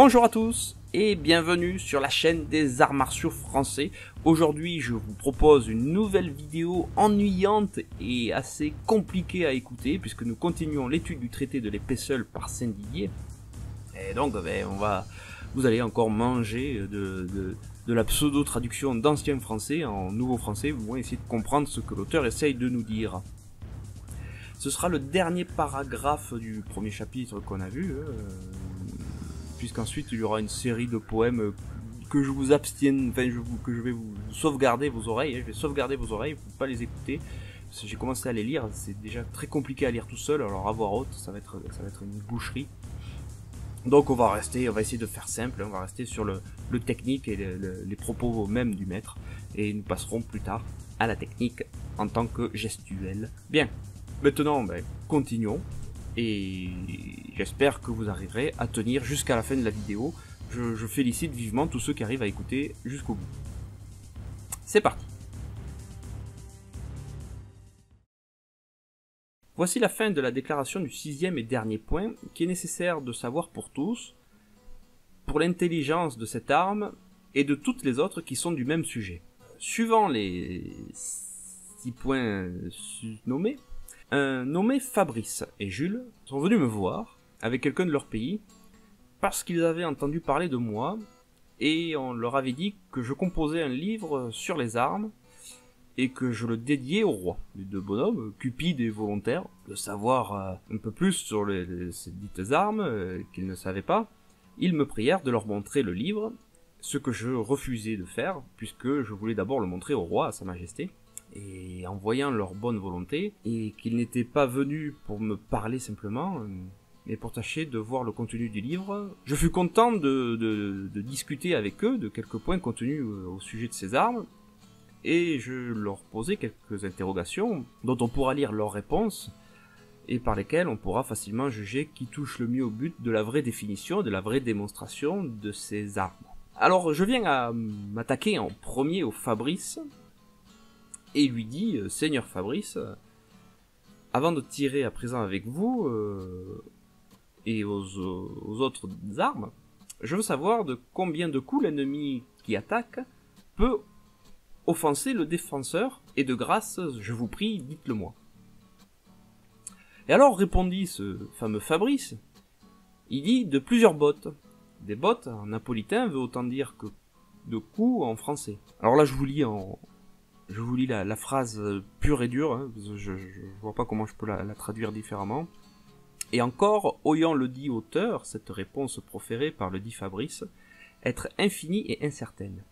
Bonjour à tous et bienvenue sur la chaîne des arts martiaux français. Aujourd'hui je vous propose une nouvelle vidéo ennuyante et assez compliquée à écouter puisque nous continuons l'étude du traité de l'épée seule par Saint-Didier. Et donc vous allez encore manger de la pseudo-traduction d'ancien français en nouveau français, vous allez essayer de comprendre ce que l'auteur essaye de nous dire. Ce sera le dernier paragraphe du premier chapitre qu'on a vu, puisqu'ensuite il y aura une série de poèmes que je vous abstienne, que je vais vous sauvegarder vos oreilles, je vais sauvegarder vos oreilles, vous ne pouvez pas les écouter. J'ai commencé à les lire, c'est déjà très compliqué à lire tout seul, alors à voix haute, ça va être une boucherie. Donc on va essayer de faire simple, on va rester sur le technique et les propos même du maître, et nous passerons plus tard à la technique en tant que gestuelle. Bien, maintenant continuons, et j'espère que vous arriverez à tenir jusqu'à la fin de la vidéo. Je félicite vivement tous ceux qui arrivent à écouter jusqu'au bout. C'est parti. Voici la fin de la déclaration du 6e et dernier point, qui est nécessaire de savoir pour tous, pour l'intelligence de cette arme et de toutes les autres qui sont du même sujet. Suivant les 6 points nommés, un nommé Fabrice et Jules sont venus me voir avec quelqu'un de leur pays parce qu'ils avaient entendu parler de moi et on leur avait dit que je composais un livre sur les armes et que je le dédiais au roi. Les deux bonhommes, cupides et volontaires, de savoir un peu plus sur ces dites armes qu'ils ne savaient pas, ils me prièrent de leur montrer le livre, ce que je refusais de faire, puisque je voulais d'abord le montrer au roi, à sa majesté. Et en voyant leur bonne volonté, et qu'ils n'étaient pas venus pour me parler simplement, mais pour tâcher de voir le contenu du livre, je fus content de discuter avec eux de quelques points contenus au sujet de ces armes, et je leur posais quelques interrogations dont on pourra lire leurs réponses et par lesquelles on pourra facilement juger qui touche le mieux au but de la vraie définition, de la vraie démonstration de ces armes. Alors je viens à m'attaquer en premier au Fabrice et lui dis, Seigneur Fabrice, avant de tirer à présent avec vous et aux autres armes, je veux savoir de combien de coups l'ennemi qui attaque peut offenser le défenseur, et de grâce, je vous prie, dites-le-moi. Et alors répondit ce fameux Fabrice, il dit de plusieurs bottes. Des bottes en napolitain veut autant dire que de coups en français. Alors là je vous lis la phrase pure et dure, hein, je vois pas comment je peux la traduire différemment. Et encore, oyant le dit auteur, cette réponse proférée par le dit Fabrice, être infinie et incertaine.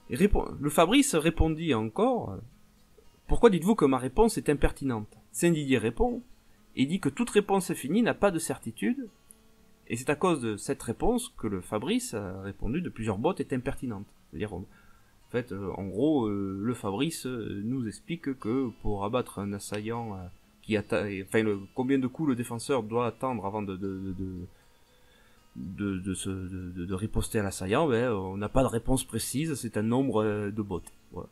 Le Fabrice répondit encore, « Pourquoi dites-vous que ma réponse est impertinente ?» Saint-Didier répond, et dit que toute réponse infinie n'a pas de certitude, et c'est à cause de cette réponse que le Fabrice a répondu de plusieurs bottes est impertinente. C'est-à-dire, en gros, le Fabrice nous explique que pour abattre un assaillant combien de coups le défenseur doit attendre avant de riposter à l'assaillant, on n'a pas de réponse précise, c'est un nombre de bottes, voilà.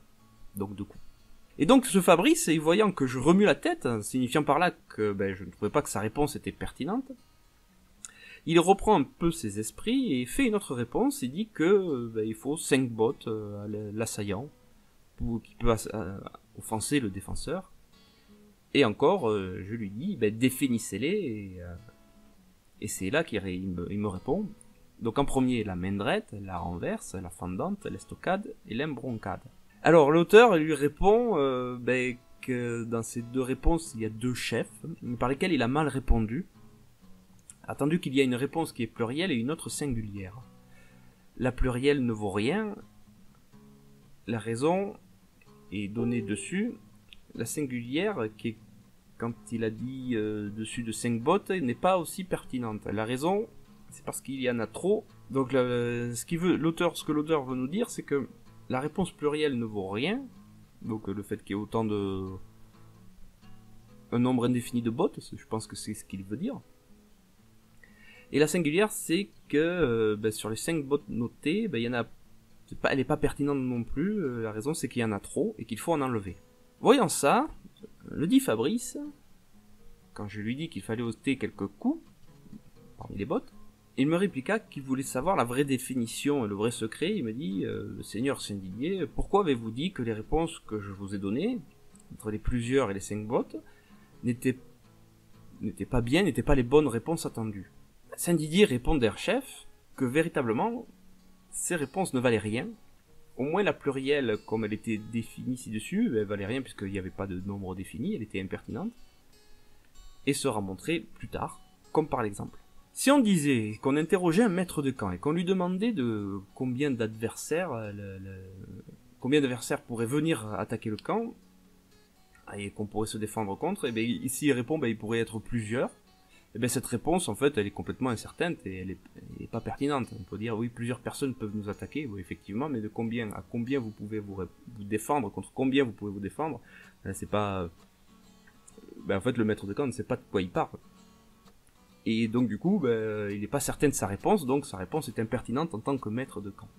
Donc de coups. Et donc ce Fabrice, voyant que je remue la tête, signifiant par là que je ne trouvais pas que sa réponse était pertinente, il reprend un peu ses esprits et fait une autre réponse, il dit que il faut 5 bottes à l'assaillant, qui peut offenser le défenseur. Et encore, je lui dis, définissez-les, et c'est là qu'il me répond. Donc en premier, la main droite, la renverse, la fendante, l'estocade et l'imbroncade. Alors l'auteur lui répond que dans ces deux réponses, il y a deux chefs, par lesquels il a mal répondu, attendu qu'il y a une réponse qui est plurielle et une autre singulière. La plurielle ne vaut rien, la raison est donnée dessus, la singulière, qui est quand il a dit dessus de 5 bottes, n'est pas aussi pertinente. La raison, c'est parce qu'il y en a trop. Donc ce que l'auteur veut nous dire, c'est que la réponse plurielle ne vaut rien. Donc le fait qu'il y ait autant un nombre indéfini de bottes, je pense que c'est ce qu'il veut dire. Et la singulière, c'est que sur les 5 bottes notées, il y en a, elle n'est pas pertinente non plus. La raison, c'est qu'il y en a trop et qu'il faut en enlever. Voyant ça, le dit Fabrice, quand je lui dis qu'il fallait ôter quelques coups parmi les bottes, Il me répliqua qu'il voulait savoir la vraie définition et le vrai secret. Il me dit, le seigneur Saint-Didier, pourquoi avez-vous dit que les réponses que je vous ai données, entre les plusieurs et les 5 bottes, n'étaient pas bien, n'étaient pas les bonnes réponses attendues? Saint-Didier répondait chef que véritablement, ces réponses ne valaient rien. Au moins la plurielle, comme elle était définie ci-dessus, elle valait rien puisqu'il n'y avait pas de nombre défini, elle était impertinente, et sera montrée plus tard, comme par l'exemple. Si on disait qu'on interrogeait un maître de camp et qu'on lui demandait de combien d'adversaires pourraient venir attaquer le camp et qu'on pourrait se défendre contre, et bien ici il répond il pourrait être plusieurs. Et bien cette réponse en fait elle est complètement incertaine et elle est pas pertinente. On peut dire oui plusieurs personnes peuvent nous attaquer, oui effectivement, mais de combien à combien vous pouvez vous défendre, contre combien vous pouvez vous défendre, c'est pas. En fait le maître de camp ne sait pas de quoi il parle. Et donc du coup, il n'est pas certain de sa réponse, donc sa réponse est impertinente en tant que maître de camp.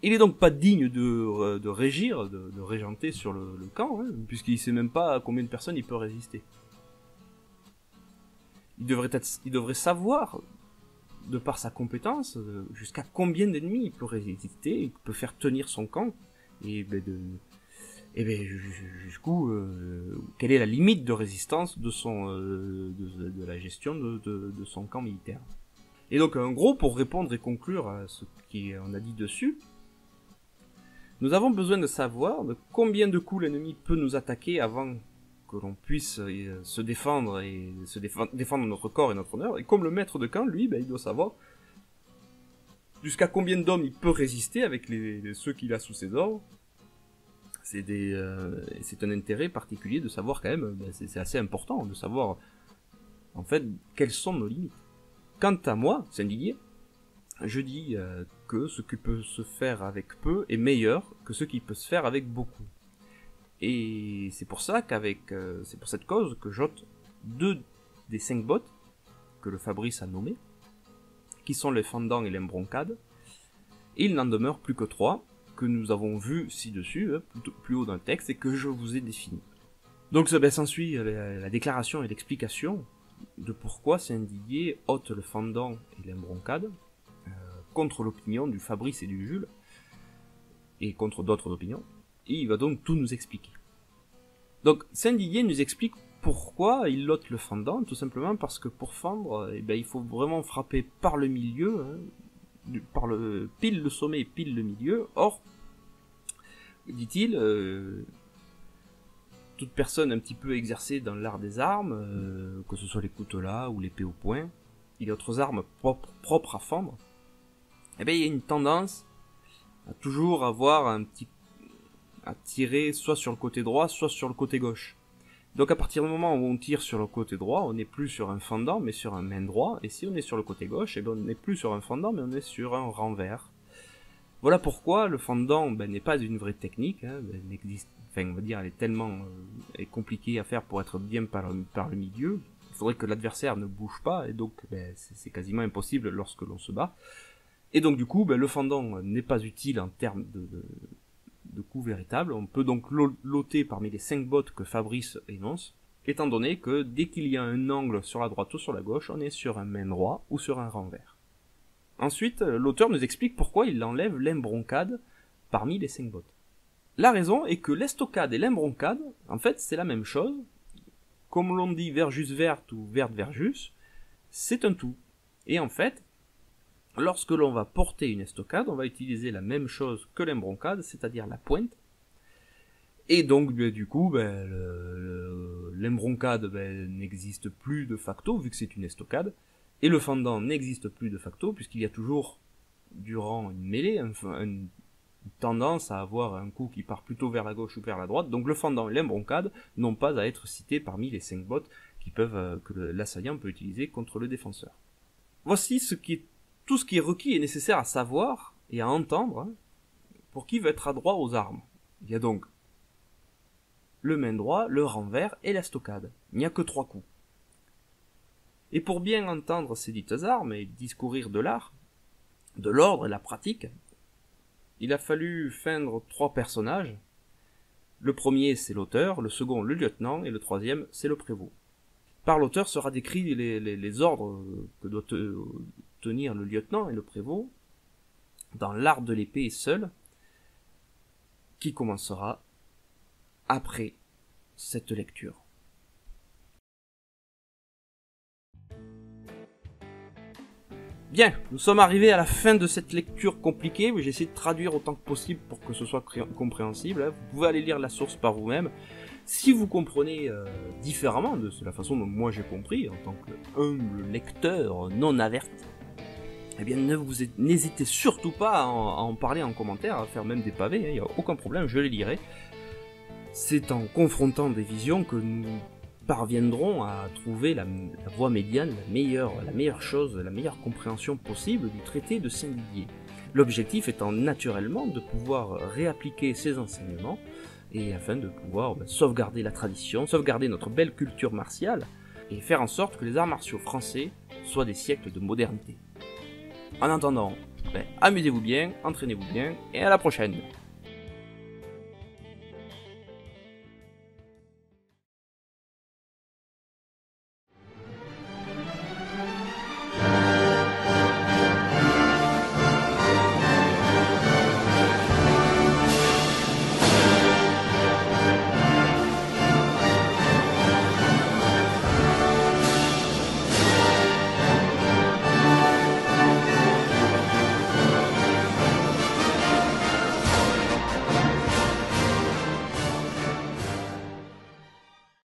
Il est donc pas digne de régir, de régenter sur le camp, puisqu'il sait même pas à combien de personnes il peut résister. Il devrait savoir, de par sa compétence, jusqu'à combien d'ennemis il peut résister, il peut faire tenir son camp, et jusqu'où quelle est la limite de résistance de la gestion de son camp militaire. Et donc en gros, pour répondre et conclure à ce qu'on a dit dessus, nous avons besoin de savoir de combien de coups l'ennemi peut nous attaquer avant que l'on puisse se défendre et défendre notre corps et notre honneur. Et comme le maître de camp, lui, il doit savoir jusqu'à combien d'hommes il peut résister avec ceux qu'il a sous ses ordres. C'est un intérêt particulier de savoir quand même, c'est assez important de savoir en fait quelles sont nos limites. Quant à moi, Saint-Didier, je dis que ce qui peut se faire avec peu est meilleur que ce qui peut se faire avec beaucoup. Et c'est pour ça c'est pour cette cause que j'ôte 2 des 5 bottes que le Fabrice a nommées, qui sont les fendants et l'imbroncade, et il n'en demeure plus que 3, que nous avons vu ci-dessus, plus haut dans le texte, et que je vous ai défini. Donc s'ensuit la déclaration et l'explication de pourquoi Saint-Didier ôte le fendant et l'imbroncade, contre l'opinion du Fabrice et du Jules, et contre d'autres opinions, et il va donc tout nous expliquer. Donc Saint-Didier nous explique pourquoi il ôte le fendant, tout simplement parce que pour fendre, il faut vraiment frapper par le milieu, pile le sommet et pile le milieu. Or, dit-il, toute personne un petit peu exercée dans l'art des armes, que ce soit les coutelas ou l'épée au poing, et d'autres armes propres à fendre, il y a une tendance à toujours avoir à tirer soit sur le côté droit, soit sur le côté gauche. Donc à partir du moment où on tire sur le côté droit, on n'est plus sur un fendant, mais sur un main droit, et si on est sur le côté gauche, on n'est plus sur un fendant, mais on est sur un renvers. Voilà pourquoi le fendant n'est pas une vraie technique, on va dire, elle est tellement compliquée à faire pour être bien par le milieu. Il faudrait que l'adversaire ne bouge pas, et donc c'est quasiment impossible lorsque l'on se bat. Et donc du coup, le fendant n'est pas utile en termes de coup véritable. On peut donc l'ôter parmi les 5 bottes que Fabrice énonce, étant donné que dès qu'il y a un angle sur la droite ou sur la gauche, on est sur un main droit ou sur un renvers. Ensuite, l'auteur nous explique pourquoi il enlève l'imbroncade parmi les 5 bottes. La raison est que l'estocade et l'imbroncade, en fait, c'est la même chose. Comme l'on dit verjus verte ou verte verjus, c'est un tout. Et en fait, lorsque l'on va porter une estocade, on va utiliser la même chose que l'imbroncade, c'est-à-dire la pointe. Et donc, du coup, l'imbroncade n'existe plus de facto, vu que c'est une estocade. Et le fendant n'existe plus de facto, puisqu'il y a toujours, durant une mêlée, une tendance à avoir un coup qui part plutôt vers la gauche ou vers la droite. Donc le fendant et l'imbroncade n'ont pas à être cités parmi les 5 bottes que l'assaillant peut utiliser contre le défenseur. Voici tout ce qui est requis et nécessaire à savoir et à entendre pour qui veut être adroit aux armes. Il y a donc le main droit, le renvers et l'estocade. Il n'y a que 3 coups. Et pour bien entendre ces dites armes et discourir de l'art, de l'ordre et la pratique, il a fallu feindre 3 personnages. Le premier c'est l'auteur, le second le lieutenant et le troisième c'est le prévôt. Par l'auteur sera décrit les ordres soutenir le lieutenant et le prévôt dans l'art de l'épée seul, qui commencera après cette lecture. Bien, nous sommes arrivés à la fin de cette lecture compliquée, j'ai essayé de traduire autant que possible pour que ce soit compréhensible. Vous pouvez aller lire la source par vous-même. Si vous comprenez différemment de la façon dont moi j'ai compris, en tant qu'humble lecteur non averti, eh bien n'hésitez surtout pas à en parler en commentaire, à faire même des pavés, il n'y a aucun problème, je les lirai. C'est en confrontant des visions que nous parviendront à trouver la voie médiane, la meilleure chose, la meilleure compréhension possible du traité de Saint-Didier. L'objectif étant naturellement de pouvoir réappliquer ces enseignements et afin de pouvoir sauvegarder la tradition, sauvegarder notre belle culture martiale et faire en sorte que les arts martiaux français soient des siècles de modernité. En attendant, amusez-vous bien, entraînez-vous bien et à la prochaine!